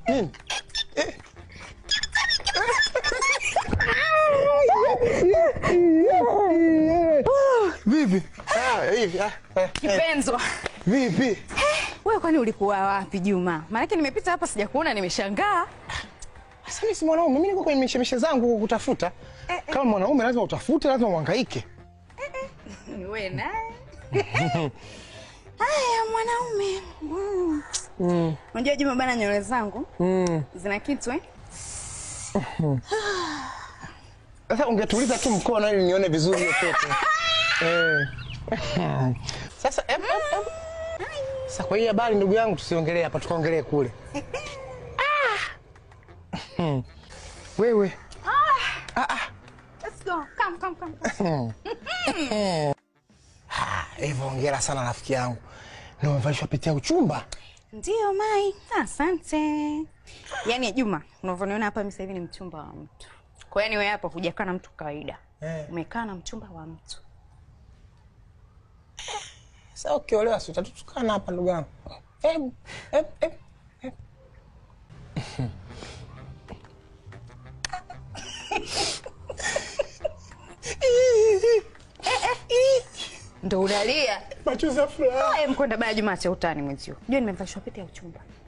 Nini? Vipi? Hivi. Kipenzo. Vipi? Wewe kwani ulikuwa wapi Juma? Maana nimepita hapa sijakuona, nimeshangaa. Sasa mimi si mwanaume, mimi niko kwenye mishemishe zangu kutafuta. Kama mwanaume lazima utafute, lazima uhangaike. Wewe naye. Haya mwanaume. Unajua Juma bana, nywele zangu zina kitu Sasa ungetuliza tu mkono ili nione vizuri hiyo pepe. Sasa sasa kwa hiyo habari ndugu yangu tusiongelee hapa, tukaongelee kule. Wewe. Let's go. Come. Eva, hongera sana rafiki yangu. Ndio umevalishwa pete ya uchumba? Ndio Mai. Asante. Yaani Juma, unavyoniona hapa mimi sasa hivi ni mchumba wa mtu. Kwa hiyo wewe hapa hujakaa na mtu kawaida. Umekaa na mchumba wa mtu. Sasa ukiolewa si utatutukana hapa ndugu yangu. Ndio unalia. Machozi ya furaha. Mkwenda baya Juma, acha utani mwenzio. Unajua nimevalishwa pete ya uchumba.